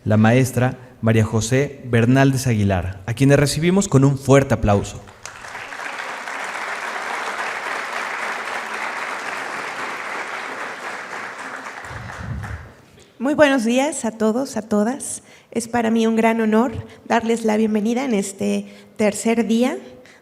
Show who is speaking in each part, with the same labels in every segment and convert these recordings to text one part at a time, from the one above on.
Speaker 1: la maestra María José Bernaldez Aguilar, a quienes recibimos con un fuerte aplauso.
Speaker 2: Muy buenos días a todos, a todas. Es para mí un gran honor darles la bienvenida en este tercer día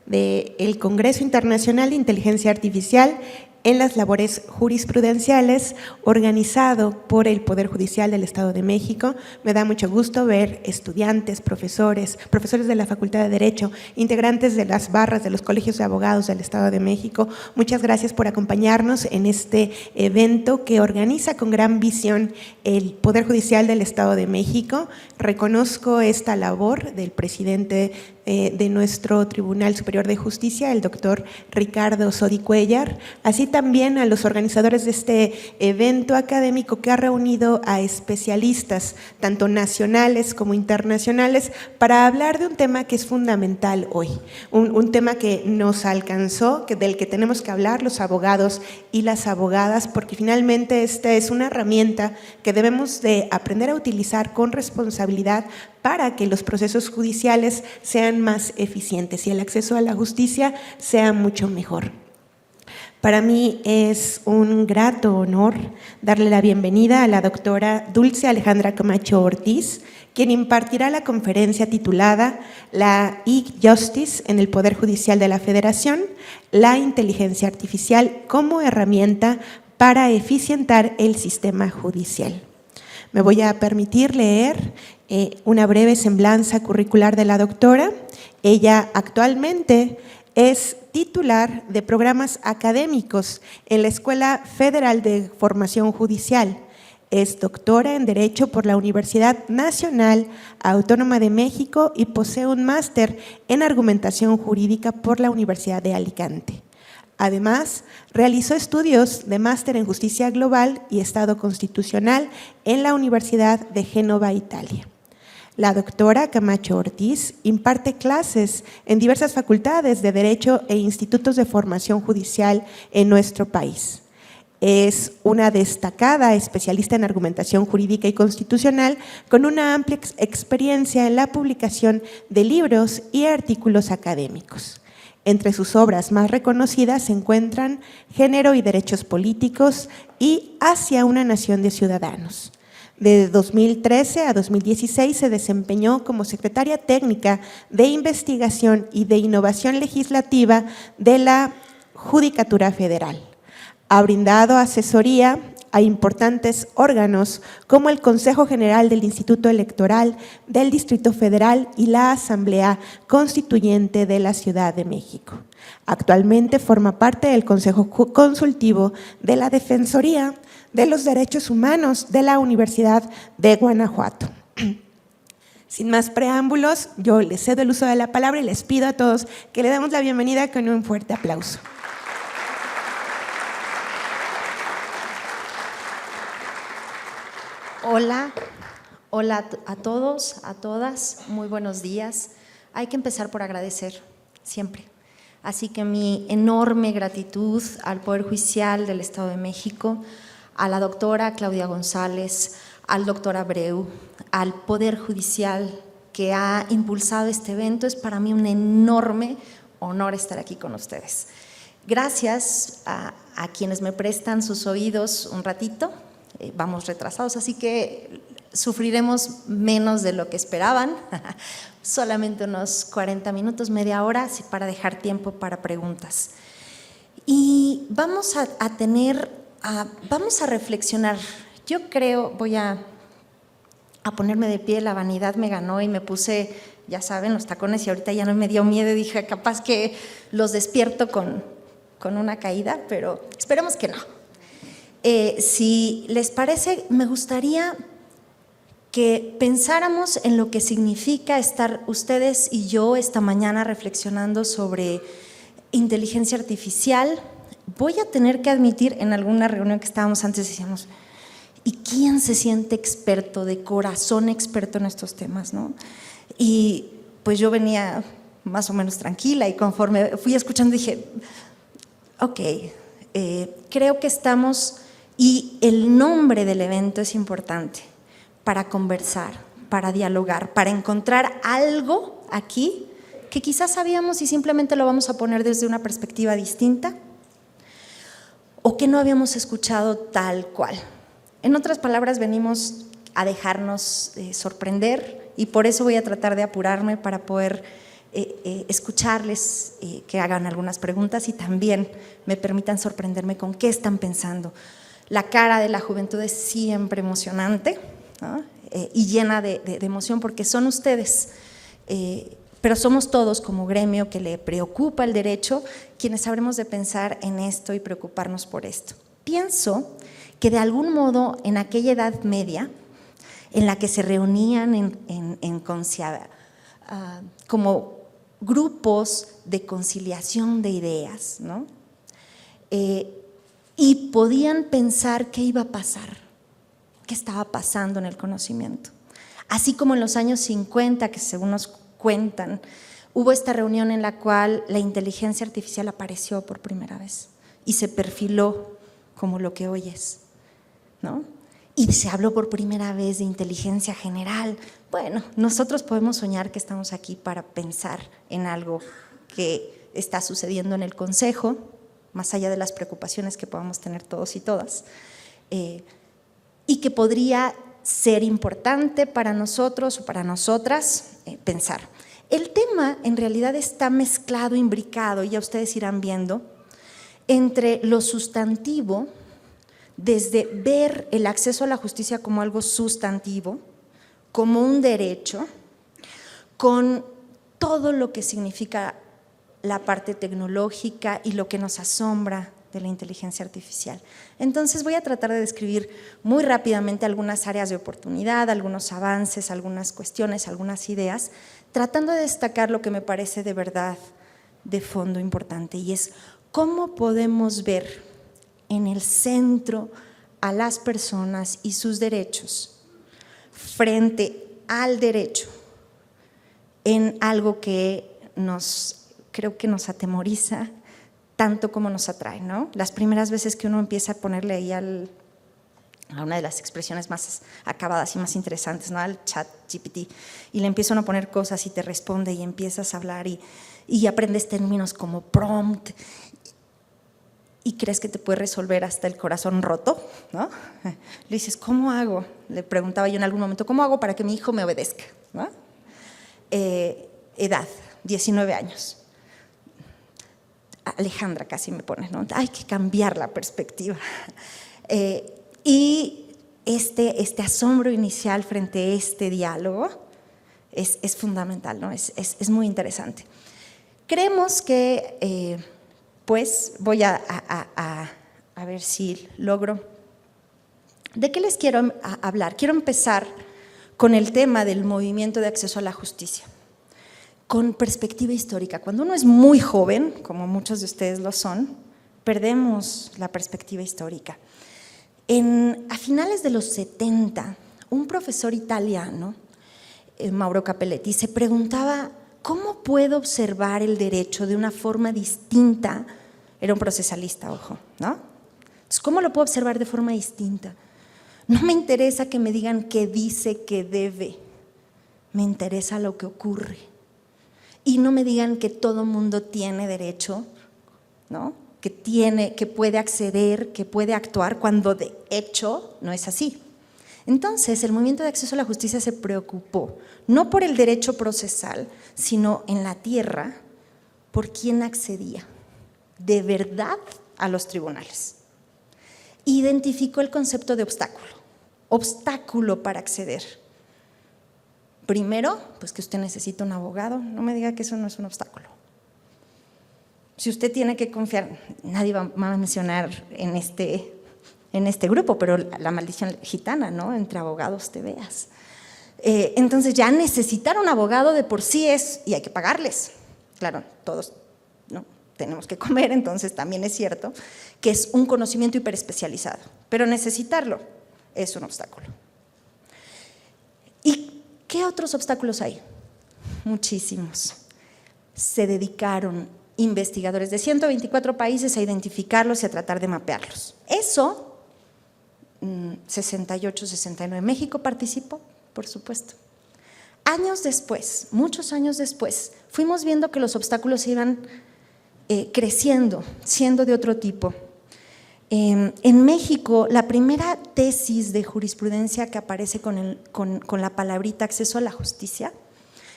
Speaker 2: del Congreso Internacional de Inteligencia Artificial en las labores jurisprudenciales, organizado por el Poder Judicial del Estado de México. Me da mucho gusto ver estudiantes, profesores de la Facultad de Derecho, integrantes de las barras de los colegios de abogados del Estado de México. Muchas gracias por acompañarnos en este evento que organiza con gran visión el Poder Judicial del Estado de México. Reconozco esta labor del presidente de nuestro Tribunal Superior de Justicia, el doctor Ricardo Sodi Cuéllar, así también a los organizadores de este evento académico que ha reunido a especialistas, tanto nacionales como internacionales, para hablar de un tema que es fundamental hoy, un tema que nos alcanzó, del que tenemos que hablar los abogados y las abogadas, porque finalmente esta es una herramienta que debemos de aprender a utilizar con responsabilidad para que los procesos judiciales sean más eficientes y el acceso a la justicia sea mucho mejor. Para mí es un grato honor darle la bienvenida a la doctora Dulce Alejandra Camacho Ortiz, quien impartirá la conferencia titulada La e-Justice en el Poder Judicial de la Federación, la inteligencia artificial como herramienta para eficientar el sistema judicial. Me voy a permitir leer una breve semblanza curricular de la doctora. Ella actualmente es titular de programas académicos en la Escuela Federal de Formación Judicial. Es doctora en Derecho por la Universidad Nacional Autónoma de México y posee un máster en Argumentación Jurídica por la Universidad de Alicante. Además, realizó estudios de máster en Justicia Global y Estado Constitucional en la Universidad de Génova, Italia. La doctora Camacho Ortiz imparte clases en diversas facultades de Derecho e institutos de formación judicial en nuestro país. Es una destacada especialista en argumentación jurídica y constitucional con una amplia experiencia en la publicación de libros y artículos académicos. Entre sus obras más reconocidas se encuentran Género y Derechos Políticos y Hacia una Nación de Ciudadanos. De 2013 a 2016 se desempeñó como secretaria técnica de Investigación y de Innovación Legislativa de la Judicatura Federal. Ha brindado asesoría a importantes órganos como el Consejo General del Instituto Electoral del Distrito Federal y la Asamblea Constituyente de la Ciudad de México. Actualmente forma parte del Consejo Consultivo de la Defensoría de los Derechos Humanos de la Universidad de Guanajuato. Sin más preámbulos, yo les cedo el uso de la palabra y les pido a todos que le demos la bienvenida con un fuerte aplauso.
Speaker 3: Hola a todos, a todas, muy buenos días. Hay que empezar por agradecer, siempre. Así que mi enorme gratitud al Poder Judicial del Estado de México, a la doctora Claudia González, al doctor Abreu, al Poder Judicial que ha impulsado este evento. Es para mí un enorme honor estar aquí con ustedes. Gracias a quienes me prestan sus oídos un ratito. Vamos retrasados, así que sufriremos menos de lo que esperaban, solamente unos 40 minutos, media hora, para dejar tiempo para preguntas. Y vamos a reflexionar. Yo creo, voy a ponerme de pie, la vanidad me ganó y me puse, ya saben, los tacones y ahorita ya no me dio miedo, dije capaz que los despierto con una caída, pero esperemos que no. Si les parece, me gustaría que pensáramos en lo que significa estar ustedes y yo esta mañana reflexionando sobre inteligencia artificial. Voy a tener que admitir, en alguna reunión que estábamos antes decíamos, ¿y quién se siente experto, de corazón experto en estos temas, no? Y pues yo venía más o menos tranquila y conforme fui escuchando dije, ok, creo que estamos… Y el nombre del evento es importante, para conversar, para dialogar, para encontrar algo aquí que quizás sabíamos y simplemente lo vamos a poner desde una perspectiva distinta o que no habíamos escuchado tal cual. En otras palabras, venimos a dejarnos sorprender y por eso voy a tratar de apurarme para poder escucharles, que hagan algunas preguntas y también me permitan sorprenderme con qué están pensando. La cara de la juventud es siempre emocionante, ¿no? Y llena de emoción porque son ustedes, pero somos todos como gremio que le preocupa el derecho quienes habremos de pensar en esto y preocuparnos por esto. Pienso que de algún modo en aquella Edad Media en la que se reunían como grupos de conciliación de ideas, ¿no? Y podían pensar qué iba a pasar, qué estaba pasando en el conocimiento. Así como en los años 50, que según nos cuentan, hubo esta reunión en la cual la inteligencia artificial apareció por primera vez y se perfiló como lo que hoy es, ¿no? Y se habló por primera vez de inteligencia general. Bueno, nosotros podemos soñar que estamos aquí para pensar en algo que está sucediendo en el Consejo, más allá de las preocupaciones que podamos tener todos y todas, y que podría ser importante para nosotros o para nosotras pensar. El tema en realidad está mezclado, imbricado, y ya ustedes irán viendo, entre lo sustantivo, desde ver el acceso a la justicia como algo sustantivo, como un derecho, con todo lo que significa la parte tecnológica y lo que nos asombra de la inteligencia artificial. Entonces voy a tratar de describir muy rápidamente algunas áreas de oportunidad, algunos avances, algunas cuestiones, algunas ideas, tratando de destacar lo que me parece de verdad de fondo importante, y es cómo podemos ver en el centro a las personas y sus derechos frente al derecho en algo que creo que nos atemoriza tanto como nos atrae, ¿no? Las primeras veces que uno empieza a ponerle ahí a una de las expresiones más acabadas y más interesantes, ¿no? Al chat GPT, y le empiezan a poner cosas y te responde y empiezas a hablar y aprendes términos como prompt y crees que te puede resolver hasta el corazón roto, ¿no? Le dices, ¿cómo hago? Le preguntaba yo en algún momento, ¿cómo hago para que mi hijo me obedezca? ¿No? Edad, 19 años. Alejandra casi me pone, ¿no? Hay que cambiar la perspectiva. Y este asombro inicial frente a este diálogo es fundamental, ¿no? Es muy interesante. Creemos que, pues, voy a ver si logro. ¿De qué les quiero hablar? Quiero empezar con el tema del movimiento de acceso a la justicia, con perspectiva histórica. Cuando uno es muy joven, como muchos de ustedes lo son, perdemos la perspectiva histórica. A finales de los 70, un profesor italiano, Mauro Capelletti, se preguntaba ¿cómo puedo observar el derecho de una forma distinta? Era un procesalista, ojo, ¿no? Entonces, ¿cómo lo puedo observar de forma distinta? No me interesa que me digan qué dice, qué debe, me interesa lo que ocurre. Y no me digan que todo mundo tiene derecho, ¿no? Que puede acceder, que puede actuar, cuando de hecho no es así. Entonces, el movimiento de acceso a la justicia se preocupó, no por el derecho procesal, sino en la tierra, por quién accedía de verdad a los tribunales. Identificó el concepto de obstáculo para acceder. Primero, pues que usted necesita un abogado, no me diga que eso no es un obstáculo. Si usted tiene que confiar, nadie va a mencionar en este grupo, pero la maldición gitana, ¿no? Entre abogados te veas. Entonces ya necesitar un abogado de por sí y hay que pagarles. Claro, todos, ¿no? Tenemos que comer, entonces también es cierto que es un conocimiento hiperespecializado, pero necesitarlo es un obstáculo. ¿Y qué otros obstáculos hay? Muchísimos. Se dedicaron investigadores de 124 países a identificarlos y a tratar de mapearlos. Eso 68-69. México participó, por supuesto. Años después, muchos años después, fuimos viendo que los obstáculos iban creciendo, siendo de otro tipo. En México, la primera tesis de jurisprudencia que aparece con la palabrita acceso a la justicia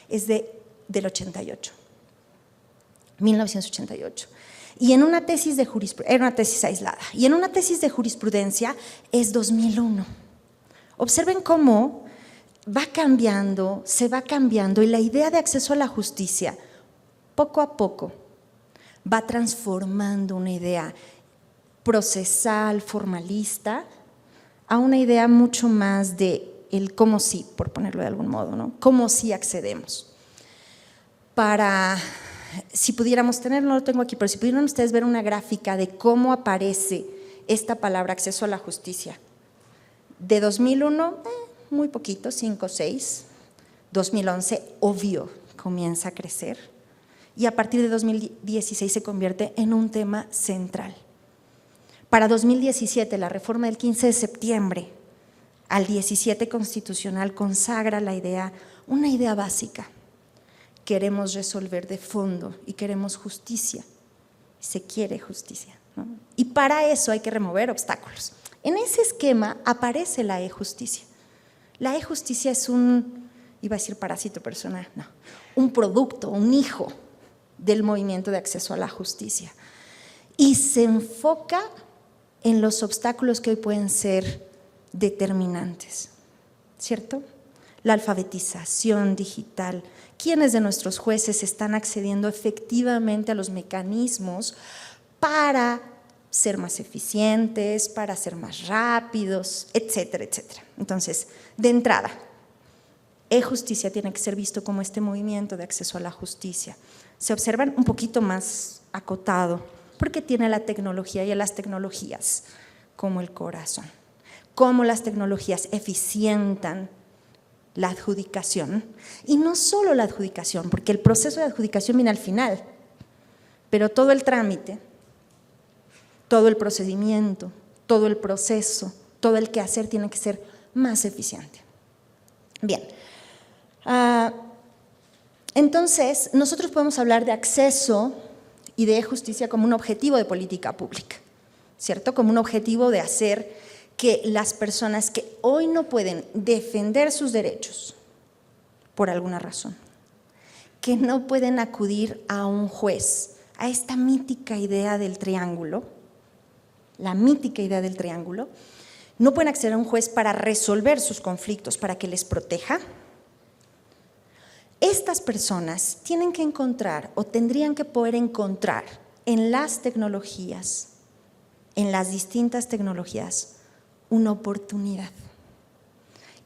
Speaker 3: es del 88, 1988. Y en una tesis de jurisprudencia, era una tesis aislada, y en una tesis de jurisprudencia es 2001. Observen cómo va cambiando, se va cambiando, y la idea de acceso a la justicia, poco a poco, va transformando una idea procesal, formalista, a una idea mucho más de el cómo sí, por ponerlo de algún modo, ¿no? Cómo sí accedemos. Si pudiéramos tenerlo, no lo tengo aquí, pero si pudieran ustedes ver una gráfica de cómo aparece esta palabra acceso a la justicia. De 2001, muy poquito, 5, 6. 2011, obvio, comienza a crecer. Y a partir de 2016 se convierte en un tema central. Para 2017, la reforma del 15 de septiembre al 17 constitucional consagra una idea básica. Queremos resolver de fondo y queremos justicia. Se quiere justicia, ¿no? Y para eso hay que remover obstáculos. En ese esquema aparece la e-justicia. La e-justicia es iba a decir parásito personal, no, un producto, un hijo del movimiento de acceso a la justicia. Y se enfoca en los obstáculos que hoy pueden ser determinantes, ¿cierto? La alfabetización digital. ¿Quiénes de nuestros jueces están accediendo efectivamente a los mecanismos para ser más eficientes, para ser más rápidos, etcétera, etcétera? Entonces, de entrada, e-justicia tiene que ser visto como este movimiento de acceso a la justicia. Se observan un poquito más acotado, porque tiene la tecnología y a las tecnologías como el corazón. Cómo las tecnologías eficientan la adjudicación, y no solo la adjudicación, porque el proceso de adjudicación viene al final, pero todo el trámite, todo el procedimiento, todo el proceso, todo el quehacer tiene que ser más eficiente. Bien, entonces nosotros podemos hablar de acceso y de justicia como un objetivo de política pública, ¿cierto? Como un objetivo de hacer que las personas que hoy no pueden defender sus derechos por alguna razón, que no pueden acudir a un juez, a esta mítica idea del triángulo, la mítica idea del triángulo, no pueden acceder a un juez para resolver sus conflictos, para que les proteja. Estas personas tienen que encontrar o tendrían que poder encontrar en las tecnologías, en las distintas tecnologías, una oportunidad.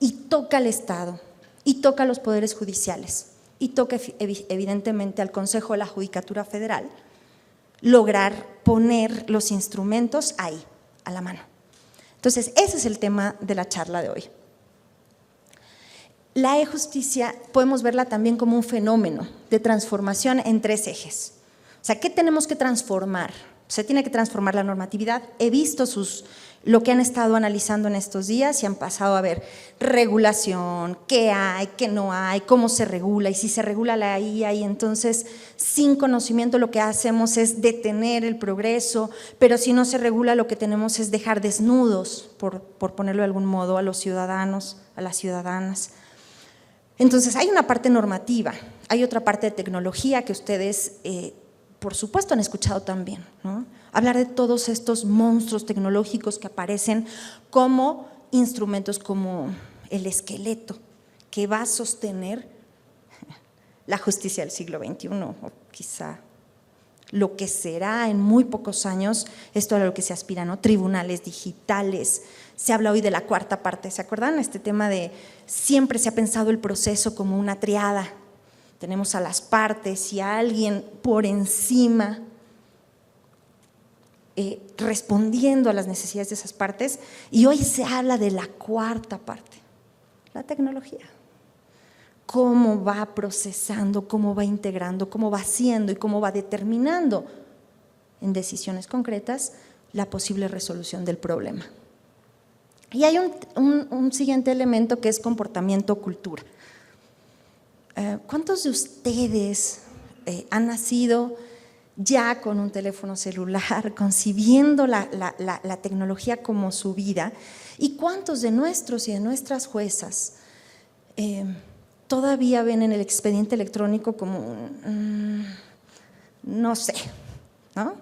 Speaker 3: Y toca al Estado, y toca a los poderes judiciales, y toca evidentemente al Consejo de la Judicatura Federal lograr poner los instrumentos ahí, a la mano. Entonces, ese es el tema de la charla de hoy. La e-justicia podemos verla también como un fenómeno de transformación en 3 ejes. O sea, ¿qué tenemos que transformar? Se tiene que transformar la normatividad. He visto lo que han estado analizando en estos días y han pasado a ver regulación, qué hay, qué no hay, cómo se regula, y si se regula la IA, y entonces sin conocimiento lo que hacemos es detener el progreso, pero si no se regula lo que tenemos es dejar desnudos, por ponerlo de algún modo, a los ciudadanos, a las ciudadanas. Entonces hay una parte normativa, hay otra parte de tecnología que ustedes por supuesto han escuchado también, ¿no? Hablar de todos estos monstruos tecnológicos que aparecen como instrumentos, como el esqueleto que va a sostener la justicia del siglo XXI, o quizá lo que será en muy pocos años, esto a lo que se aspira, ¿no? Tribunales digitales. Se habla hoy de la cuarta parte, ¿se acuerdan? Este tema de siempre se ha pensado el proceso como una triada. Tenemos a las partes y a alguien por encima respondiendo a las necesidades de esas partes, y hoy se habla de la cuarta parte, la tecnología. Cómo va procesando, cómo va integrando, cómo va haciendo y cómo va determinando en decisiones concretas la posible resolución del problema. Y hay un siguiente elemento que es comportamiento-cultura. ¿Cuántos de ustedes han nacido ya con un teléfono celular, concibiendo la tecnología como su vida? ¿Y cuántos de nuestros y de nuestras juezas todavía ven en el expediente electrónico como no sé, ¿no?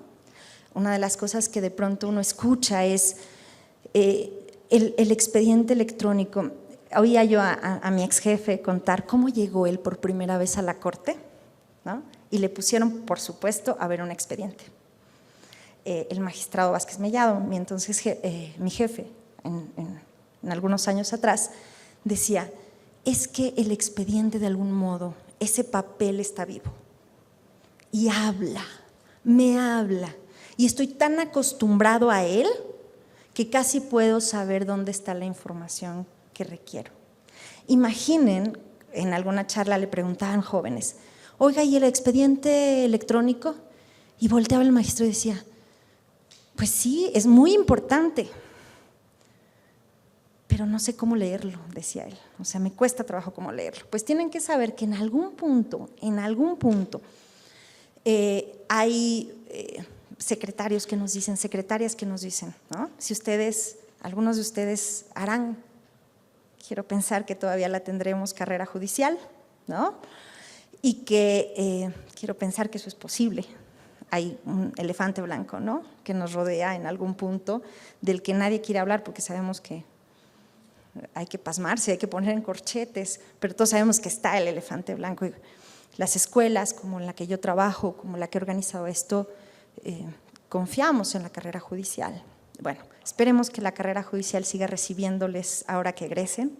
Speaker 3: Una de las cosas que de pronto uno escucha es el expediente electrónico. Oía yo a mi ex jefe contar cómo llegó él por primera vez a la corte, ¿no? Y le pusieron, por supuesto, a ver un expediente. El magistrado Vázquez Mellado, mi jefe, en algunos años atrás, decía, es que el expediente de algún modo, ese papel está vivo y habla, me habla, y estoy tan acostumbrado a él que casi puedo saber dónde está la información que requiero. Imaginen, en alguna charla le preguntaban jóvenes, oiga, ¿y el expediente electrónico? Y volteaba el magistrado y decía, pues sí, es muy importante, pero no sé cómo leerlo, decía él. O sea, me cuesta trabajo cómo leerlo. Pues tienen que saber que en algún punto, hay secretarios que nos dicen, secretarias que nos dicen, ¿no? Si algunos de ustedes harán, quiero pensar que todavía la tendremos, carrera judicial, ¿no? Y que quiero pensar que eso es posible. Hay un elefante blanco, ¿no?, que nos rodea en algún punto, del que nadie quiere hablar porque sabemos que hay que pasmarse, hay que poner en corchetes, pero todos sabemos que está el elefante blanco. Y las escuelas, como la que yo trabajo, como la que he organizado esto, confiamos en la carrera judicial. Bueno, esperemos que la carrera judicial siga recibiéndoles ahora que egresen.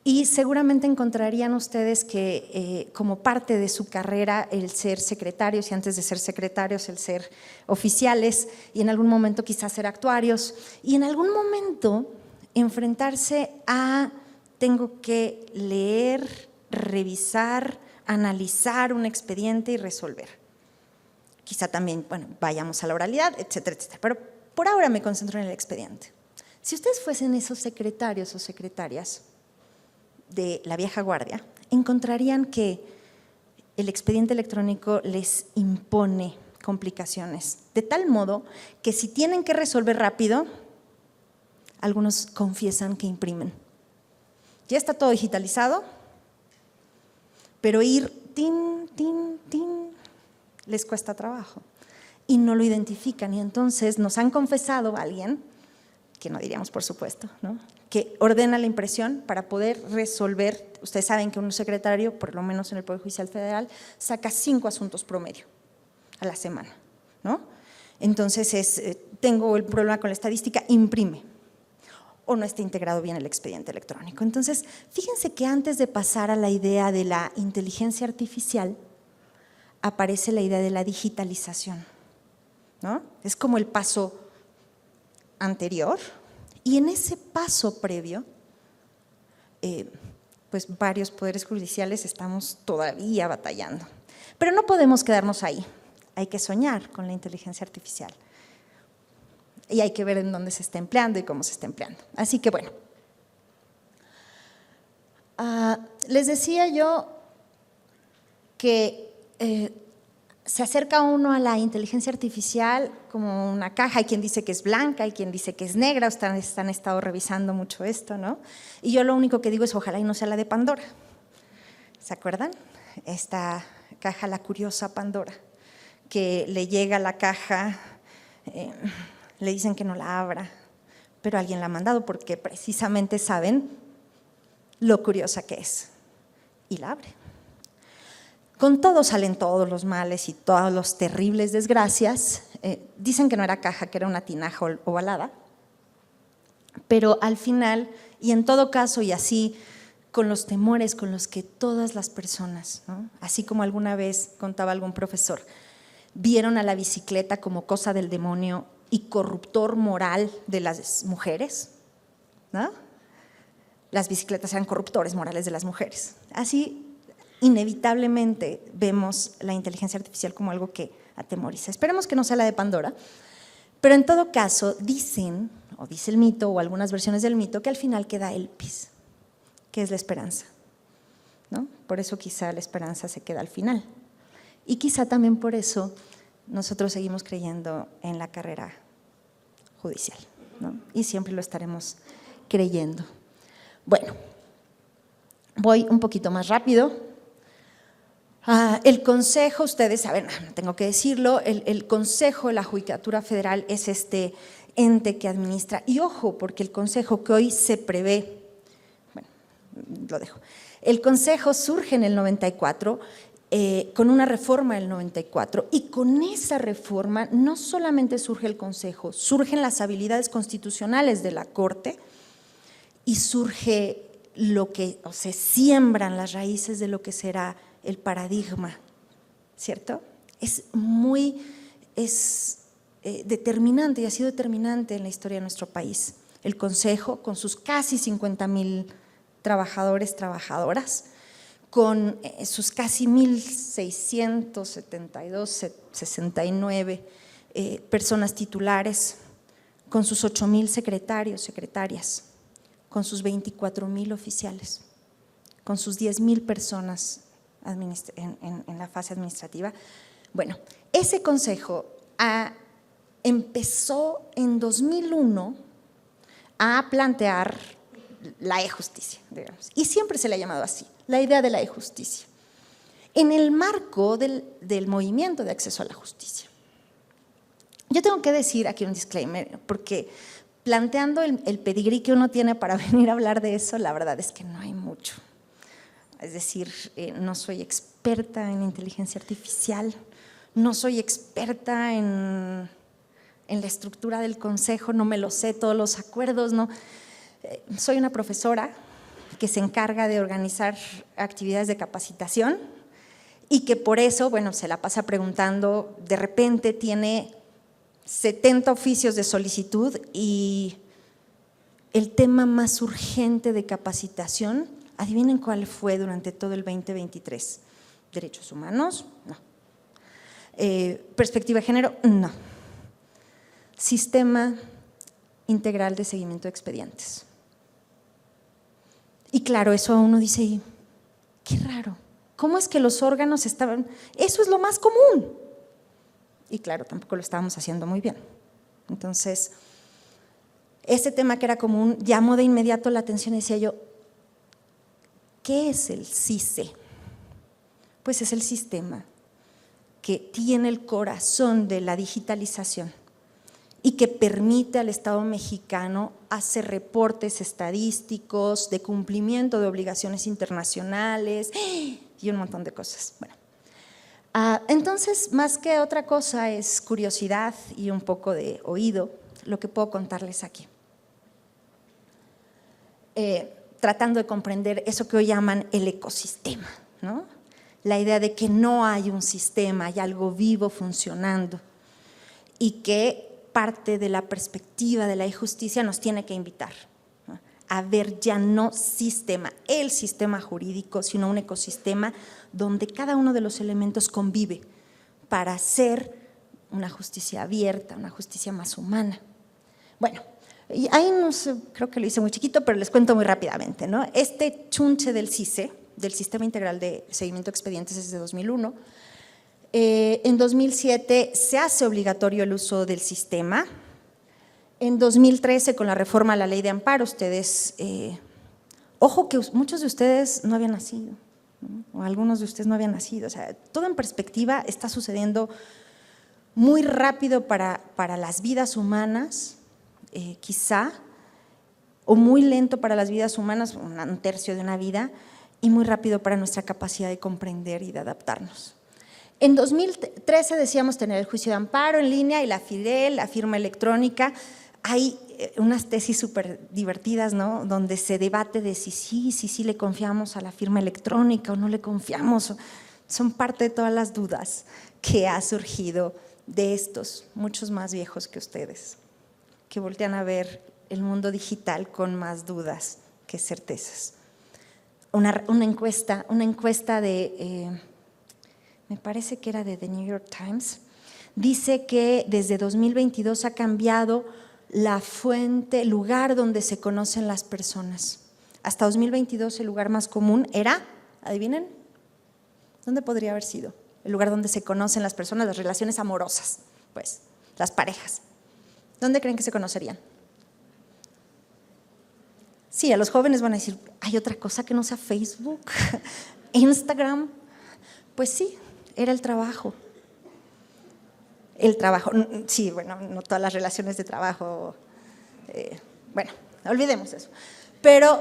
Speaker 3: Y seguramente encontrarían ustedes que como parte de su carrera el ser secretarios y antes de ser secretarios el ser oficiales y en algún momento quizás ser actuarios y en algún momento enfrentarse a tengo que leer, revisar, analizar un expediente y resolver. Quizá también, bueno, vayamos a la oralidad, etcétera, etcétera. Pero por ahora me concentro en el expediente. Si ustedes fuesen esos secretarios o secretarias de la vieja guardia, encontrarían que el expediente electrónico les impone complicaciones, de tal modo que si tienen que resolver rápido, algunos confiesan que imprimen. Ya está todo digitalizado, pero ir tin, tin, tin, les cuesta trabajo y no lo identifican. Y entonces nos han confesado a alguien, que no diríamos por supuesto, ¿no?, que ordena la impresión para poder resolver. Ustedes saben que un secretario, por lo menos en el Poder Judicial Federal, saca 5 asuntos promedio a la semana, ¿no? Entonces tengo el problema con la estadística, imprime, o no está integrado bien el expediente electrónico. Entonces, fíjense que antes de pasar a la idea de la inteligencia artificial, aparece la idea de la digitalización, ¿no? Es como el paso anterior. Y en ese paso previo, pues varios poderes judiciales estamos todavía batallando. Pero no podemos quedarnos ahí, hay que soñar con la inteligencia artificial. Y hay que ver en dónde se está empleando y cómo se está empleando. Así que bueno, les decía yo que se acerca uno a la inteligencia artificial como una caja, hay quien dice que es blanca, hay quien dice que es negra, ustedes han estado revisando mucho esto, ¿no? Y yo lo único que digo es ojalá y no sea la de Pandora. ¿Se acuerdan? Esta caja, la curiosa Pandora, que le llega la caja, le dicen que no la abra, pero alguien la ha mandado porque precisamente saben lo curiosa que es y la abre. Con todo salen todos los males y todas las terribles desgracias. Dicen que no era caja, que era una tinaja ovalada, pero al final, y en todo caso, y así, con los temores con los que todas las personas, ¿no?, así como alguna vez contaba algún profesor, vieron a la bicicleta como cosa del demonio y corruptor moral de las mujeres, ¿no? Las bicicletas eran corruptores morales de las mujeres. Así, inevitablemente vemos la inteligencia artificial como algo que atemoriza. Esperemos que no sea la de Pandora, pero en todo caso dicen, o dice el mito, o algunas versiones del mito, que al final queda Elpis, que es la esperanza, ¿no? Por eso quizá la esperanza se queda al final. Y quizá también por eso nosotros seguimos creyendo en la carrera judicial, ¿no? Y siempre lo estaremos creyendo. Bueno, voy un poquito más rápido. El Consejo, ustedes saben, no tengo que decirlo, el Consejo de la Judicatura Federal es este ente que administra. Y ojo, porque el Consejo que hoy se prevé, bueno, lo dejo. El Consejo surge en el 94 con una reforma del 94 y con esa reforma no solamente surge el Consejo, surgen las habilidades constitucionales de la Corte y surge lo que, o se siembran las raíces de lo que será el paradigma, ¿cierto? Es determinante y ha sido determinante en la historia de nuestro país. El Consejo, con sus casi 50,000 trabajadores, trabajadoras, con sus casi 1,672, 69 personas titulares, con sus 8,000 secretarios, secretarias, con sus 24,000 oficiales, con sus 10,000 personas en la fase administrativa. Bueno, ese consejo empezó en 2001 a plantear la e-justicia, digamos, y siempre se le ha llamado así, la idea de la e-justicia, en el marco del movimiento de acceso a la justicia. Yo tengo que decir aquí un disclaimer, porque planteando el pedigrí que uno tiene para venir a hablar de eso, la verdad es que no hay mucho. Es decir, no soy experta en inteligencia artificial, no soy experta en la estructura del consejo, no me lo sé, todos los acuerdos, no. Soy una profesora que se encarga de organizar actividades de capacitación y que por eso, bueno, se la pasa preguntando, de repente tiene 70 oficios de solicitud y el tema más urgente de capacitación, adivinen cuál fue durante todo el 2023. ¿Derechos humanos? No. ¿Perspectiva de género? No. Sistema integral de seguimiento de expedientes. Y claro, eso uno dice, qué raro, ¿cómo es que los órganos estaban? Eso es lo más común. Y claro, tampoco lo estábamos haciendo muy bien. Entonces, ese tema que era común llamó de inmediato la atención y decía yo, ¿qué es el CICE? Pues es el sistema que tiene el corazón de la digitalización y que permite al Estado mexicano hacer reportes estadísticos de cumplimiento de obligaciones internacionales y un montón de cosas. Bueno, entonces, más que otra cosa es curiosidad y un poco de oído lo que puedo contarles aquí. Tratando de comprender eso que hoy llaman el ecosistema, ¿no? La idea de que no hay un sistema, hay algo vivo funcionando y que parte de la perspectiva de la e-justicia nos tiene que invitar, ¿no? A ver ya no el sistema jurídico, sino un ecosistema donde cada uno de los elementos convive para hacer una justicia abierta, una justicia más humana. Bueno, y ahí no sé, creo que lo hice muy chiquito, pero les cuento muy rápidamente, ¿no? Este chunche del CICE, del Sistema Integral de Seguimiento de Expedientes, es de 2001. En 2007 se hace obligatorio el uso del sistema. En 2013, con la reforma a la Ley de Amparo, ustedes, ojo que muchos de ustedes no habían nacido, ¿no? O algunos de ustedes no habían nacido. O sea, todo en perspectiva está sucediendo muy rápido para las vidas humanas, quizá, o muy lento para las vidas humanas, un tercio de una vida, y muy rápido para nuestra capacidad de comprender y de adaptarnos. En 2013 decíamos tener el juicio de amparo en línea y la FIDEL, la firma electrónica. Hay unas tesis súper divertidas, ¿no? Donde se debate de si sí le confiamos a la firma electrónica o no le confiamos. Son parte de todas las dudas que ha surgido de estos, muchos más viejos que ustedes, que voltean a ver el mundo digital con más dudas que certezas. Una encuesta de, me parece que era de The New York Times, dice que desde 2022 ha cambiado la fuente, el lugar donde se conocen las personas. Hasta 2022 el lugar más común era, adivinen, ¿dónde podría haber sido? El lugar donde se conocen las personas, las relaciones amorosas, pues, las parejas. ¿Dónde creen que se conocerían? Sí, a los jóvenes van a decir, ¿hay otra cosa que no sea Facebook? ¿Instagram? Pues sí, era el trabajo. El trabajo, sí, bueno, no todas las relaciones de trabajo, bueno, olvidemos eso. Pero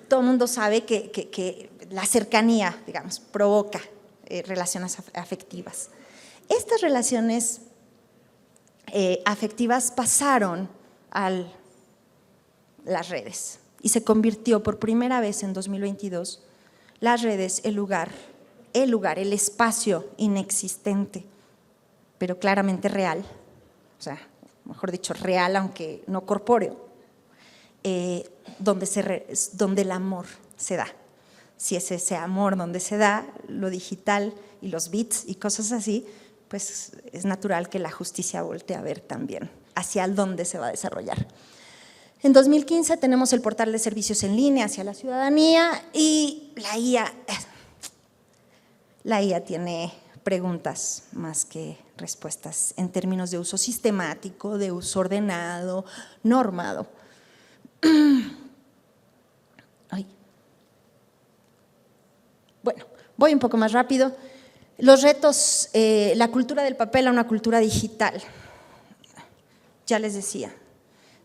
Speaker 3: todo el mundo sabe que la cercanía, digamos, provoca relaciones afectivas. Estas relaciones afectivas pasaron a las redes y se convirtió por primera vez en 2022 las redes el espacio inexistente, pero claramente real, o sea, mejor dicho, real aunque no corpóreo, donde el amor se da. Si es ese amor donde se da, lo digital y los bits y cosas así, pues es natural que la justicia voltee a ver también hacia dónde se va a desarrollar. En 2015 tenemos el portal de servicios en línea hacia la ciudadanía y la IA tiene preguntas más que respuestas en términos de uso sistemático, de uso ordenado, normado. Bueno, voy un poco más rápido. Los retos, la cultura del papel a una cultura digital. Ya les decía,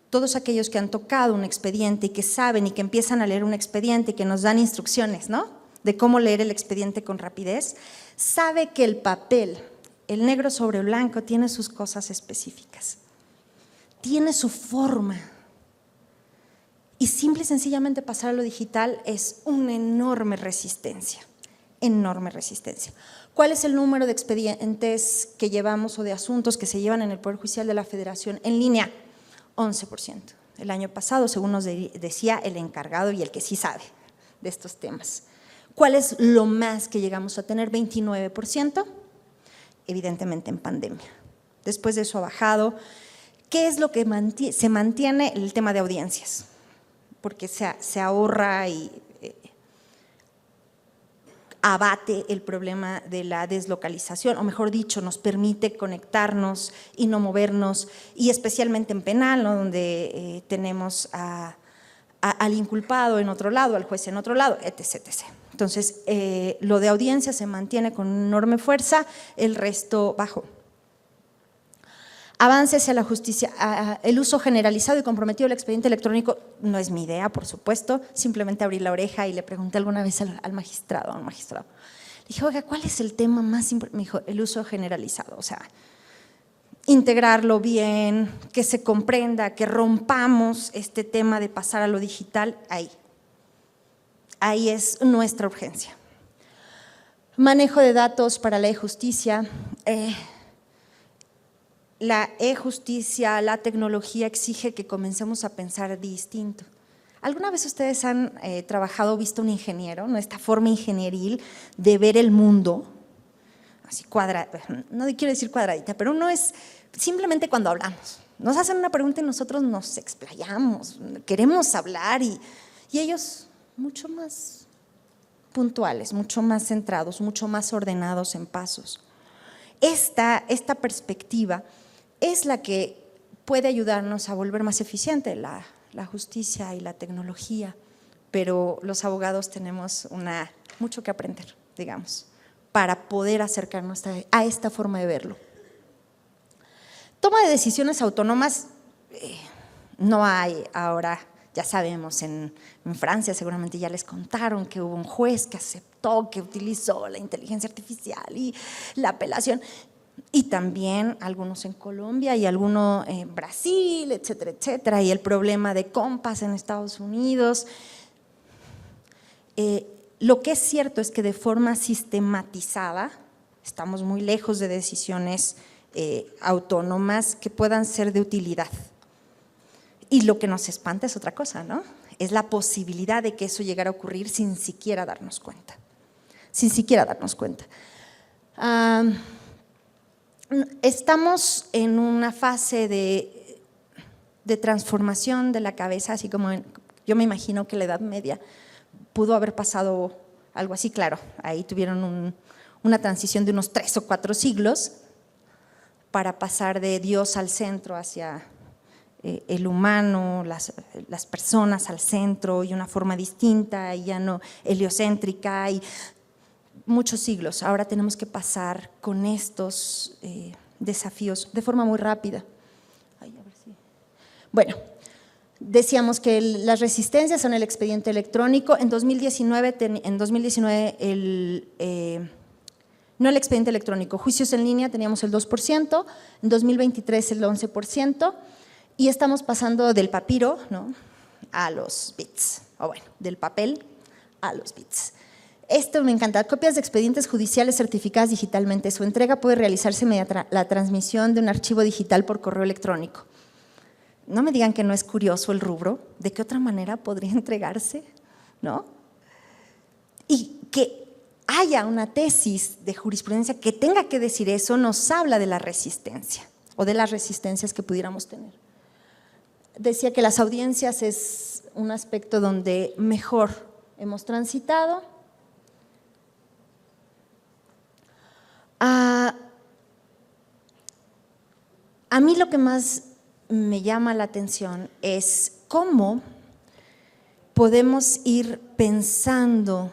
Speaker 3: todos aquellos que han tocado un expediente y que saben y que empiezan a leer un expediente y que nos dan instrucciones, ¿no?, de cómo leer el expediente con rapidez, sabe que el papel, el negro sobre blanco, tiene sus cosas específicas, tiene su forma. Y simple y sencillamente pasar a lo digital es una enorme resistencia, enorme resistencia. ¿Cuál es el número de expedientes que llevamos o de asuntos que se llevan en el Poder Judicial de la Federación en línea? 11%. El año pasado, según nos decía el encargado y el que sí sabe de estos temas. ¿Cuál es lo más que llegamos a tener? 29%, evidentemente en pandemia. Después de eso ha bajado. ¿Qué es lo que se mantiene? El tema de audiencias, porque se ahorra y abate el problema de la deslocalización, o mejor dicho, nos permite conectarnos y no movernos, y especialmente en penal, ¿no?, donde tenemos al inculpado en otro lado, al juez en otro lado, etc. Entonces, lo de audiencia se mantiene con enorme fuerza, el resto bajó. Avance hacia la justicia, el uso generalizado y comprometido del expediente electrónico no es mi idea, por supuesto, simplemente abrí la oreja y le pregunté alguna vez al magistrado. Le dije, oiga, ¿cuál es el tema más importante? Me dijo, el uso generalizado, o sea, integrarlo bien, que se comprenda, que rompamos este tema de pasar a lo digital, ahí es nuestra urgencia. Manejo de datos para la e-justicia. La e-justicia, la tecnología exige que comencemos a pensar distinto. ¿Alguna vez ustedes han trabajado, visto un ingeniero, ¿no?, esta forma ingenieril de ver el mundo? Así no quiero decir cuadradita, pero uno es simplemente cuando hablamos. Nos hacen una pregunta y nosotros nos explayamos, queremos hablar y ellos mucho más puntuales, mucho más centrados, mucho más ordenados en pasos. Esta perspectiva es la que puede ayudarnos a volver más eficiente la justicia y la tecnología, pero los abogados tenemos mucho que aprender, digamos, para poder acercarnos a esta forma de verlo. Toma de decisiones autónomas, no hay ahora, ya sabemos, en Francia seguramente ya les contaron que hubo un juez que aceptó, que utilizó la inteligencia artificial y la apelación. Y también algunos en Colombia y algunos en Brasil, etcétera, etcétera, y el problema de Compass en Estados Unidos. Lo que es cierto es que de forma sistematizada estamos muy lejos de decisiones autónomas que puedan ser de utilidad. Y lo que nos espanta es otra cosa, ¿no? Es la posibilidad de que eso llegara a ocurrir sin siquiera darnos cuenta. Sin siquiera darnos cuenta. Estamos en una fase de de transformación de la cabeza, así como yo me imagino que la Edad Media pudo haber pasado algo así, claro, ahí tuvieron una transición de unos 3 o 4 siglos para pasar de Dios al centro hacia el humano, las personas al centro y una forma distinta y ya no heliocéntrica y muchos siglos. Ahora tenemos que pasar con estos desafíos de forma muy rápida. Ay, a ver si. Bueno, decíamos que las resistencias son el expediente electrónico. En 2019 no el expediente electrónico, juicios en línea teníamos el 2%, en 2023 el 11%, y estamos pasando del papiro, ¿no?, a los bits, o bueno, del papel a los bits. Esto me encanta. Copias de expedientes judiciales certificadas digitalmente. Su entrega puede realizarse mediante la transmisión de un archivo digital por correo electrónico. No me digan que no es curioso el rubro. ¿De qué otra manera podría entregarse? ¿No? Y que haya una tesis de jurisprudencia que tenga que decir eso nos habla de la resistencia o de las resistencias que pudiéramos tener. Decía que las audiencias es un aspecto donde mejor hemos transitado. A mí lo que más me llama la atención es cómo podemos ir pensando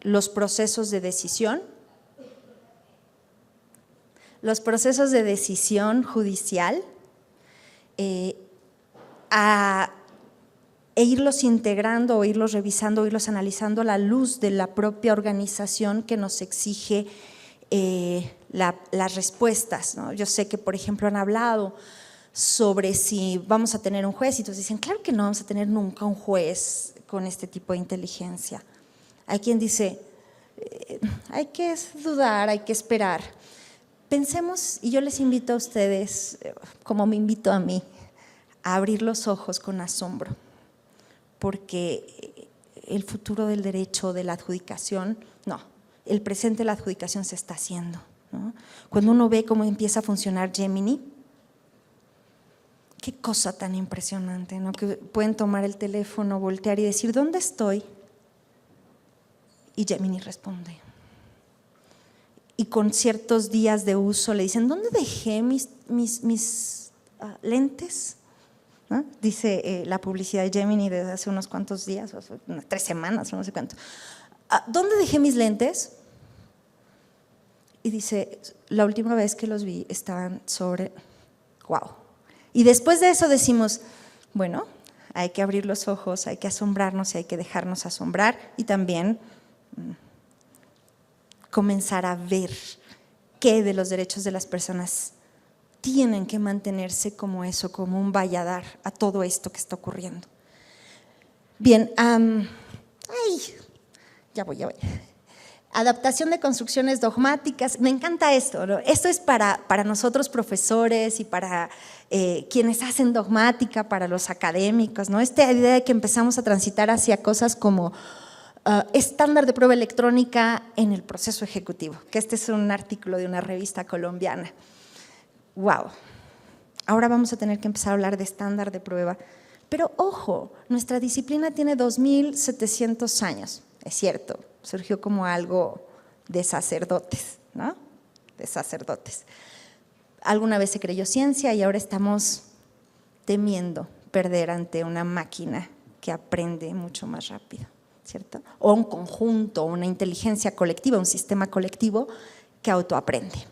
Speaker 3: los procesos de decisión judicial e irlos integrando o irlos revisando o irlos analizando a la luz de la propia organización que nos exige las respuestas, ¿no? Yo sé que, por ejemplo, han hablado sobre si vamos a tener un juez y entonces dicen, claro que no vamos a tener nunca un juez con este tipo de inteligencia. Hay quien dice, hay que dudar, hay que esperar. Pensemos, y yo les invito a ustedes, como me invito a mí, a abrir los ojos con asombro, porque el futuro del derecho, de la adjudicación, no, el presente de la adjudicación se está haciendo, ¿no? Cuando uno ve cómo empieza a funcionar Gemini, qué cosa tan impresionante, ¿no? Que pueden tomar el teléfono, voltear y decir, ¿dónde estoy? Y Gemini responde. Y con ciertos días de uso le dicen, ¿dónde dejé mis lentes? ¿No? Dice la publicidad de Gemini desde hace unos cuantos días, 3 semanas, no sé cuánto. ¿Dónde dejé mis lentes? Y dice, la última vez que los vi estaban sobre… ¡Wow! Y después de eso decimos, bueno, hay que abrir los ojos, hay que asombrarnos y hay que dejarnos asombrar y también comenzar a ver qué de los derechos de las personas tienen que mantenerse como eso, como un valladar a todo esto que está ocurriendo. Bien, ya voy. Adaptación de construcciones dogmáticas, me encanta esto, ¿no? Esto es para nosotros profesores y para quienes hacen dogmática, para los académicos, ¿no? Esta idea de que empezamos a transitar hacia cosas como estándar de prueba electrónica en el proceso ejecutivo, que este es un artículo de una revista colombiana. ¡Wow! Ahora vamos a tener que empezar a hablar de estándar de prueba. Pero ojo, nuestra disciplina tiene 2.700 años, es cierto, surgió como algo de sacerdotes, ¿no? De sacerdotes. Alguna vez se creyó ciencia y ahora estamos temiendo perder ante una máquina que aprende mucho más rápido, ¿cierto? O un conjunto, una inteligencia colectiva, un sistema colectivo que autoaprende.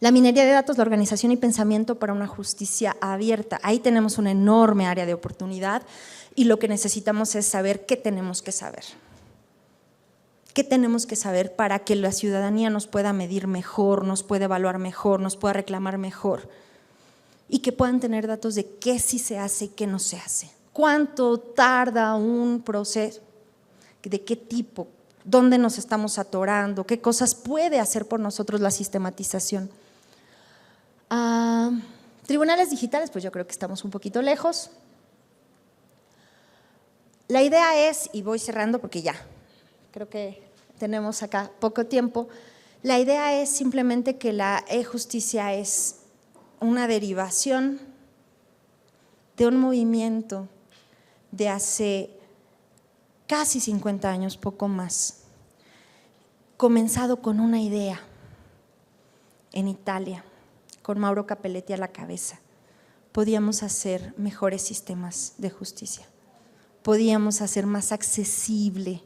Speaker 3: La minería de datos, la organización y pensamiento para una justicia abierta. Ahí tenemos una enorme área de oportunidad y lo que necesitamos es saber qué tenemos que saber. ¿Qué tenemos que saber para que la ciudadanía nos pueda medir mejor, nos pueda evaluar mejor, nos pueda reclamar mejor? Y que puedan tener datos de qué sí se hace y qué no se hace. ¿Cuánto tarda un proceso? ¿De qué tipo? ¿Dónde nos estamos atorando? ¿Qué cosas puede hacer por nosotros la sistematización? Tribunales digitales, pues yo creo que estamos un poquito lejos. La idea es, y voy cerrando porque ya, creo que tenemos acá poco tiempo, la idea es simplemente que la e-justicia es una derivación de un movimiento de hace casi 50 años, poco más, comenzado con una idea en Italia, con Mauro Capelletti a la cabeza. Podíamos hacer mejores sistemas de justicia, podíamos hacer más accesible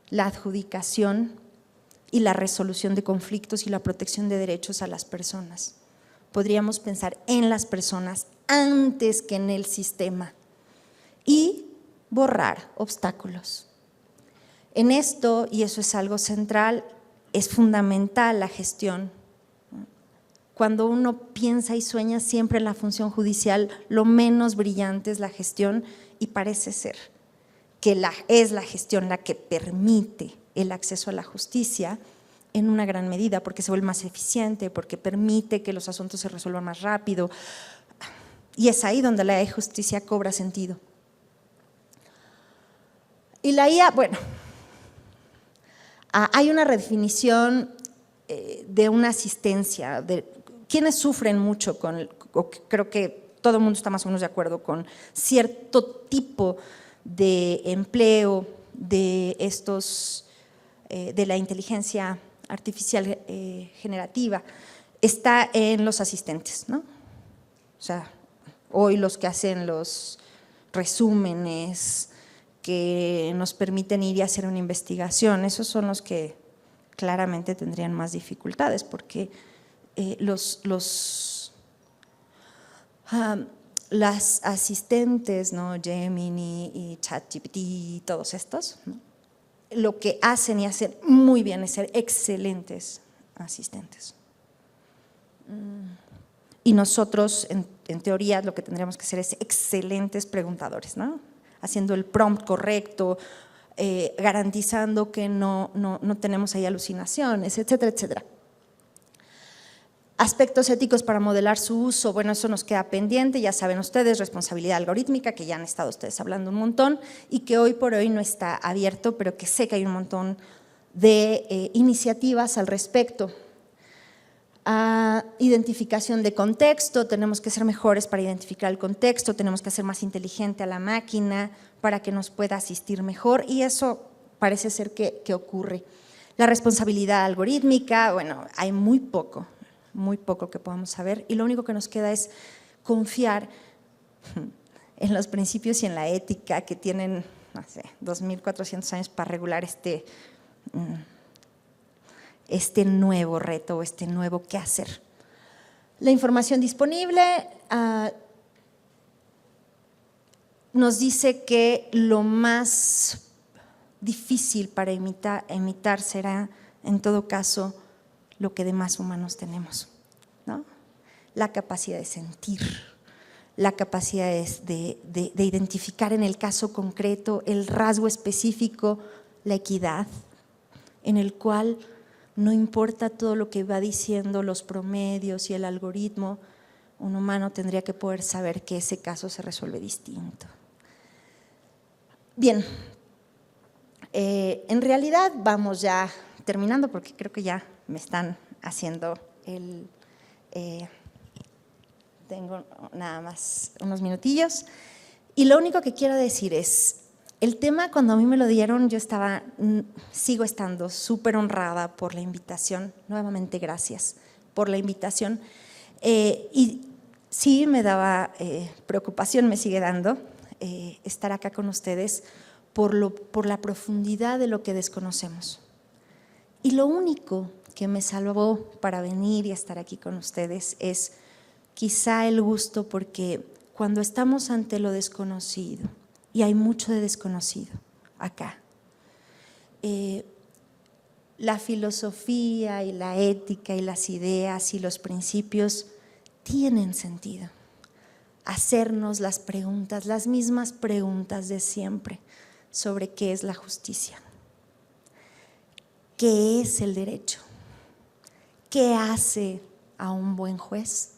Speaker 3: la adjudicación y la resolución de conflictos y la protección de derechos a las personas. Podríamos pensar en las personas antes que en el sistema y borrar obstáculos. En esto, y eso es algo central, es fundamental la gestión. Cuando uno piensa y sueña siempre en la función judicial, lo menos brillante es la gestión, y parece ser que es la gestión la que permite el acceso a la justicia en una gran medida, porque se vuelve más eficiente, porque permite que los asuntos se resuelvan más rápido, y es ahí donde la justicia cobra sentido. Y la IA, bueno, hay una redefinición de una asistencia, de quienes sufren mucho creo que todo el mundo está más o menos de acuerdo con cierto tipo de empleo de de la inteligencia artificial generativa, está en los asistentes, ¿no? O sea, hoy los que hacen los resúmenes, que nos permiten ir y hacer una investigación, esos son los que claramente tendrían más dificultades, porque las asistentes, ¿no? Gemini y ChatGPT y todos estos, ¿no? Lo que hacen y hacen muy bien es ser excelentes asistentes. Y nosotros, en teoría, lo que tendríamos que ser es excelentes preguntadores, ¿no? Haciendo el prompt correcto, garantizando que no tenemos ahí alucinaciones, etcétera, etcétera. Aspectos éticos para modelar su uso, bueno, eso nos queda pendiente, ya saben ustedes, responsabilidad algorítmica, que ya han estado ustedes hablando un montón y que hoy por hoy no está abierto, pero que sé que hay un montón de iniciativas al respecto. Identificación de contexto, tenemos que ser mejores para identificar el contexto, tenemos que hacer más inteligente a la máquina para que nos pueda asistir mejor, y eso parece ser que ocurre. La responsabilidad algorítmica, bueno, hay muy poco que podamos saber, y lo único que nos queda es confiar en los principios y en la ética que tienen, no sé, 2.400 años para regular este nuevo reto o este nuevo qué hacer. La información disponible nos dice que lo más difícil para imitar será, en todo caso, lo que de más humanos tenemos, ¿no? La capacidad de sentir, la capacidad de identificar en el caso concreto el rasgo específico, la equidad, en el cual no importa todo lo que va diciendo los promedios y el algoritmo, un humano tendría que poder saber que ese caso se resuelve distinto. Bien, en realidad vamos ya terminando porque creo que ya me están haciendo tengo nada más unos minutillos, y lo único que quiero decir es, el tema cuando a mí me lo dieron, sigo estando súper honrada por la invitación, nuevamente gracias por la invitación, y sí me daba preocupación, me sigue dando estar acá con ustedes por la profundidad de lo que desconocemos. Y lo único que me salvó para venir y estar aquí con ustedes es quizá el gusto, porque cuando estamos ante lo desconocido, y hay mucho de desconocido acá, la filosofía y la ética y las ideas y los principios tienen sentido. Hacernos las preguntas, las mismas preguntas de siempre sobre qué es la justicia, qué es el derecho, qué hace a un buen juez,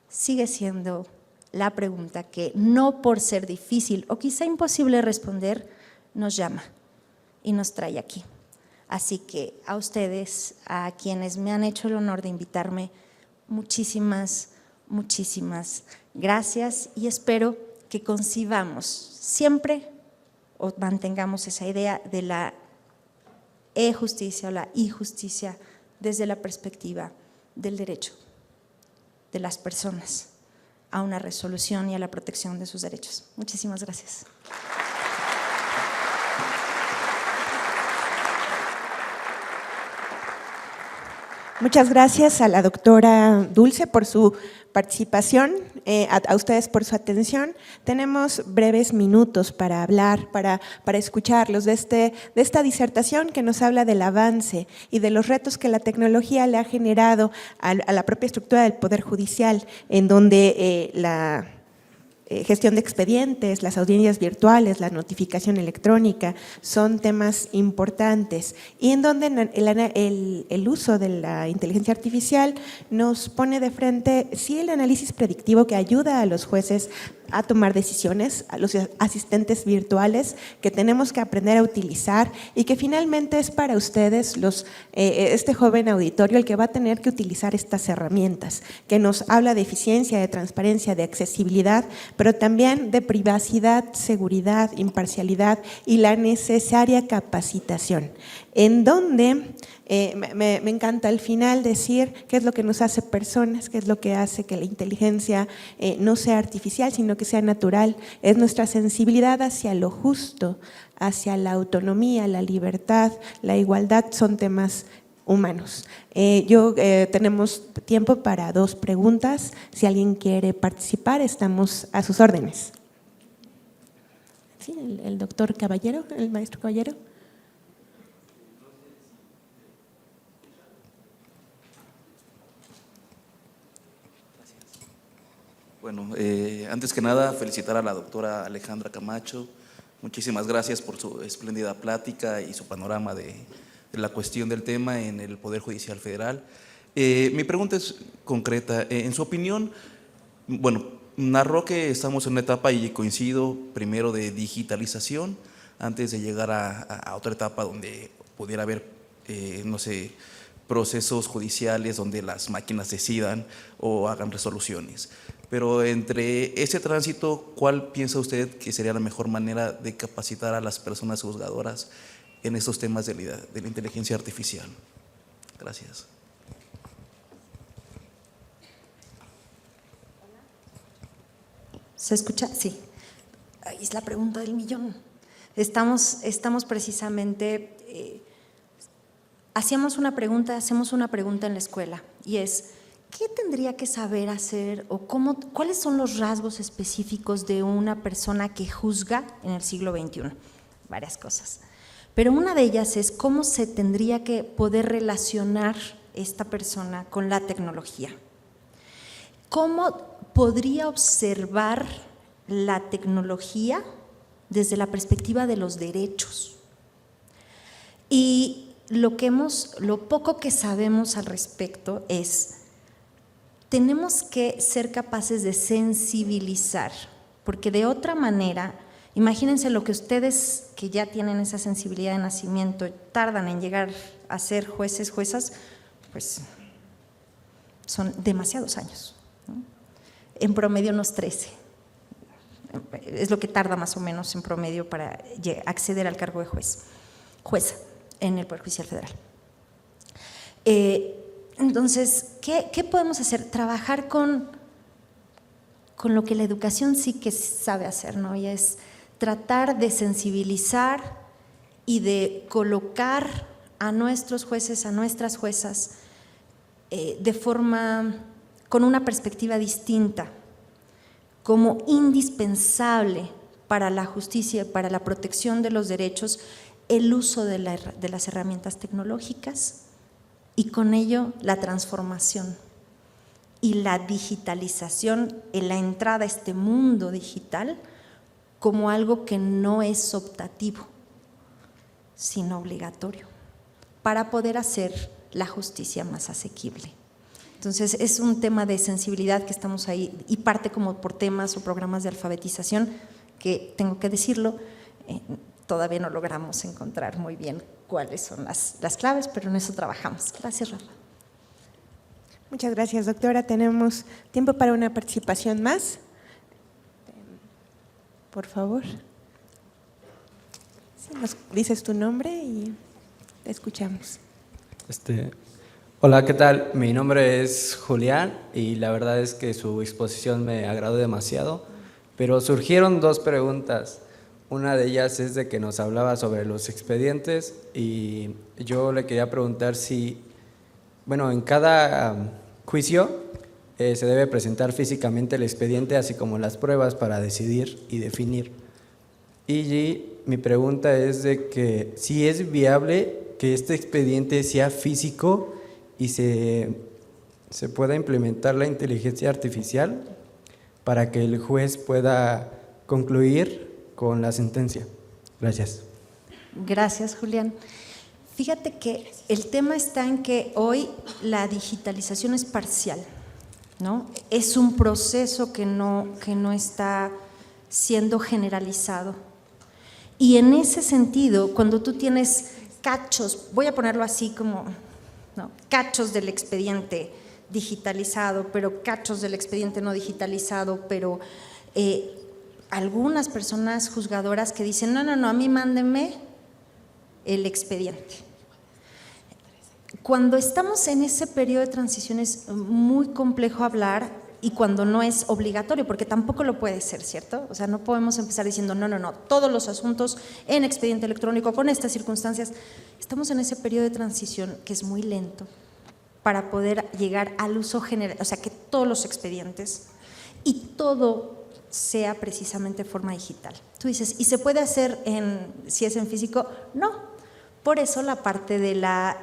Speaker 3: sigue siendo la pregunta que, no por ser difícil o quizá imposible responder, nos llama y nos trae aquí. Así que a ustedes, a quienes me han hecho el honor de invitarme, muchísimas, muchísimas gracias y espero que concibamos siempre o mantengamos esa idea de la e-justicia o la injusticia desde la perspectiva del derecho de las personas a una resolución y a la protección de sus derechos. Muchísimas gracias.
Speaker 2: Muchas gracias a la doctora Dulce por su participación, a ustedes por su atención. Tenemos breves minutos para hablar, para escucharlos de esta disertación que nos habla del avance y de los retos que la tecnología le ha generado a la propia estructura del Poder Judicial, en donde la gestión de expedientes, las audiencias virtuales, la notificación electrónica son temas importantes y en donde el uso de la inteligencia artificial nos pone de frente, sí, el análisis predictivo que ayuda a los jueces a tomar decisiones, a los asistentes virtuales que tenemos que aprender a utilizar y que finalmente es para ustedes, este joven auditorio, el que va a tener que utilizar estas herramientas, que nos habla de eficiencia, de transparencia, de accesibilidad, pero también de privacidad, seguridad, imparcialidad y la necesaria capacitación, en donde me encanta al final decir qué es lo que nos hace personas, qué es lo que hace que la inteligencia no sea artificial, sino que sea natural. Es nuestra sensibilidad hacia lo justo, hacia la autonomía, la libertad, la igualdad, son temas humanos. Tenemos tiempo para 2 preguntas. Si alguien quiere participar, estamos a sus órdenes. Sí, el doctor Caballero, el maestro Caballero.
Speaker 4: Bueno, antes que nada, felicitar a la doctora Alejandra Camacho. Muchísimas gracias por su espléndida plática y su panorama de la cuestión del tema en el Poder Judicial Federal. Mi pregunta es concreta. En su opinión, bueno, narró que estamos en una etapa, y coincido, primero de digitalización, antes de llegar a otra etapa donde pudiera haber, no sé, procesos judiciales donde las máquinas decidan o hagan resoluciones. Pero entre ese tránsito, ¿cuál piensa usted que sería la mejor manera de capacitar a las personas juzgadoras en estos temas de la inteligencia artificial? Gracias.
Speaker 3: ¿Se escucha? Sí. Ahí es la pregunta del millón. Estamos precisamente, hacemos una pregunta en la escuela y es, ¿qué tendría que saber hacer o cuáles son los rasgos específicos de una persona que juzga en el siglo XXI? Varias cosas. Pero una de ellas es cómo se tendría que poder relacionar esta persona con la tecnología. ¿Cómo podría observar la tecnología desde la perspectiva de los derechos? Y lo poco que sabemos al respecto es, tenemos que ser capaces de sensibilizar, porque de otra manera, imagínense lo que ustedes que ya tienen esa sensibilidad de nacimiento tardan en llegar a ser jueces, juezas, pues son demasiados años, ¿no? En promedio unos 13, es lo que tarda más o menos en promedio para acceder al cargo de jueza en el Poder Judicial Federal. Entonces, ¿qué podemos hacer? Trabajar con lo que la educación sí que sabe hacer, ¿no? Y es tratar de sensibilizar y de colocar a nuestros jueces, a nuestras juezas, con una perspectiva distinta, como indispensable para la justicia y para la protección de los derechos, el uso de las herramientas tecnológicas, y con ello la transformación y la digitalización, en la entrada a este mundo digital como algo que no es optativo, sino obligatorio, para poder hacer la justicia más asequible. Entonces, es un tema de sensibilidad que estamos ahí, y parte como por temas o programas de alfabetización, que tengo que decirlo, todavía no logramos encontrar muy bien cuáles son las claves, pero en eso trabajamos. Gracias, Rafa.
Speaker 2: Muchas gracias, doctora. Tenemos tiempo para una participación más. Por favor. Sí, nos dices tu nombre y te escuchamos.
Speaker 5: Hola, ¿qué tal? Mi nombre es Julián y la verdad es que su exposición me agradó demasiado, pero surgieron dos preguntas. Una de ellas es de que nos hablaba sobre los expedientes y yo le quería preguntar si, bueno, en cada juicio se debe presentar físicamente el expediente, así como las pruebas para decidir y definir. Y mi pregunta es de que si es viable que este expediente sea físico y se pueda implementar la inteligencia artificial para que el juez pueda concluir con la sentencia. Gracias.
Speaker 3: Gracias, Julián. Fíjate que el tema está en que hoy la digitalización es parcial, ¿no? Es un proceso que no está siendo generalizado. Y en ese sentido, cuando tú tienes cachos, voy a ponerlo así como, ¿no?, cachos del expediente digitalizado, pero cachos del expediente no digitalizado, pero algunas personas juzgadoras que dicen, no, a mí mándenme el expediente. Cuando estamos en ese periodo de transición es muy complejo hablar, y cuando no es obligatorio, porque tampoco lo puede ser, ¿cierto? O sea, no podemos empezar diciendo, no, todos los asuntos en expediente electrónico con estas circunstancias. Estamos en ese periodo de transición que es muy lento para poder llegar al uso general, o sea, que todos los expedientes y todo sea precisamente forma digital. Tú dices, ¿y se puede hacer si es en físico? No. Por eso la parte de la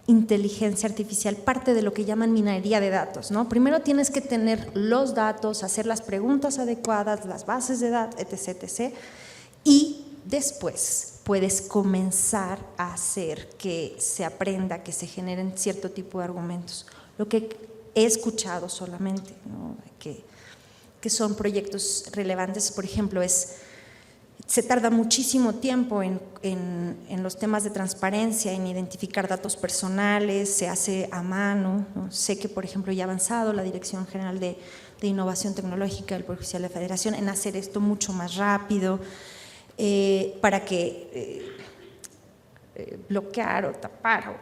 Speaker 3: inteligencia artificial, parte de lo que llaman minería de datos, ¿no? Primero tienes que tener los datos, hacer las preguntas adecuadas, las bases de datos, etc., y después puedes comenzar a hacer que se aprenda, que se generen cierto tipo de argumentos. Lo que he escuchado solamente, ¿no?, que son proyectos relevantes, por ejemplo, se tarda muchísimo tiempo en los temas de transparencia, en identificar datos personales, se hace a mano, ¿no? Sé que, por ejemplo, ya ha avanzado la Dirección General de Innovación Tecnológica del Poder Judicial de la Federación en hacer esto mucho más rápido, para que bloquear o tapar o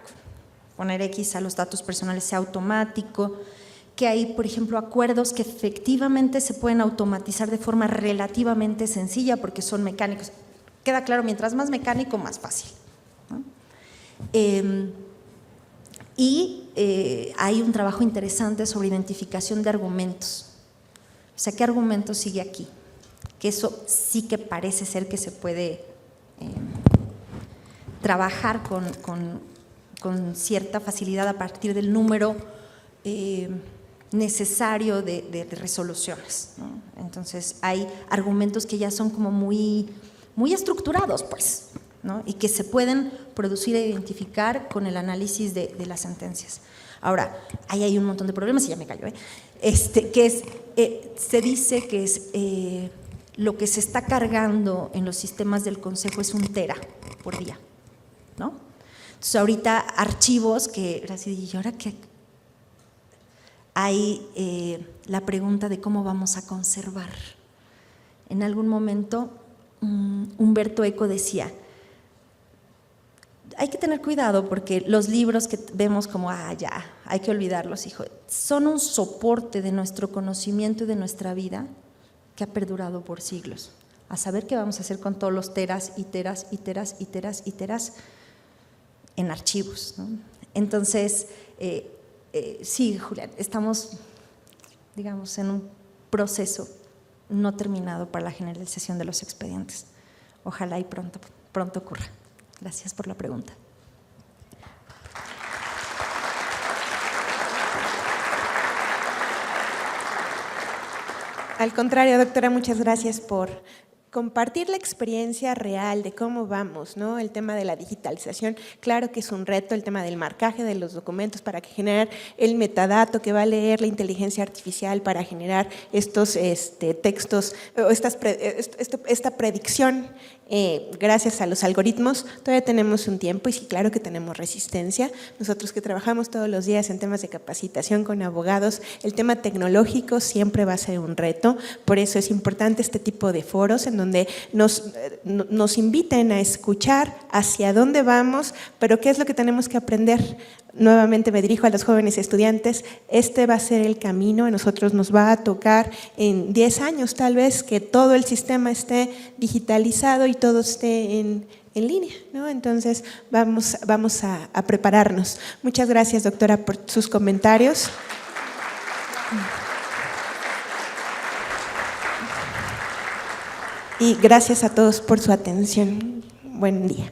Speaker 3: poner X a los datos personales sea automático, que hay, por ejemplo, acuerdos que efectivamente se pueden automatizar de forma relativamente sencilla porque son mecánicos. Queda claro, mientras más mecánico, más fácil, ¿no? Hay un trabajo interesante sobre identificación de argumentos. O sea, ¿qué argumento sigue aquí? Que eso sí que parece ser que se puede trabajar con cierta facilidad a partir del número necesario de resoluciones, ¿no? Entonces hay argumentos que ya son como muy estructurados, pues, ¿no?, y que se pueden producir e identificar con el análisis de las sentencias. Ahora, ahí hay un montón de problemas y ya me callo, se dice que es lo que se está cargando en los sistemas del Consejo es 1 tera por día, ¿no? Entonces ahorita archivos que, ¿y ahora qué? Hay la pregunta de cómo vamos a conservar. En algún momento Humberto Eco decía, hay que tener cuidado porque los libros que vemos como, ya, hay que olvidarlos, hijo, son un soporte de nuestro conocimiento y de nuestra vida que ha perdurado por siglos. A saber qué vamos a hacer con todos los teras y teras y teras y teras y teras en archivos, ¿no? Entonces, sí, Julián, estamos, digamos, en un proceso no terminado para la generalización de los expedientes. Ojalá y pronto ocurra. Gracias por la pregunta.
Speaker 2: Al contrario, doctora, muchas gracias por compartir la experiencia real de cómo vamos, ¿no? El tema de la digitalización, claro que es un reto, el tema del marcaje de los documentos para generar el metadato que va a leer la inteligencia artificial para generar estos textos, o esta predicción. Gracias a los algoritmos todavía tenemos un tiempo y sí, claro que tenemos resistencia. Nosotros que trabajamos todos los días en temas de capacitación con abogados, el tema tecnológico siempre va a ser un reto, por eso es importante este tipo de foros en donde nos inviten a escuchar hacia dónde vamos, pero qué es lo que tenemos que aprender. Nuevamente me dirijo a los jóvenes estudiantes, este va a ser el camino, a nosotros nos va a tocar en 10 años tal vez que todo el sistema esté digitalizado y todo esté en línea, ¿no? Entonces vamos a prepararnos. Muchas gracias, doctora, por sus comentarios. Y gracias a todos por su atención. Buen día.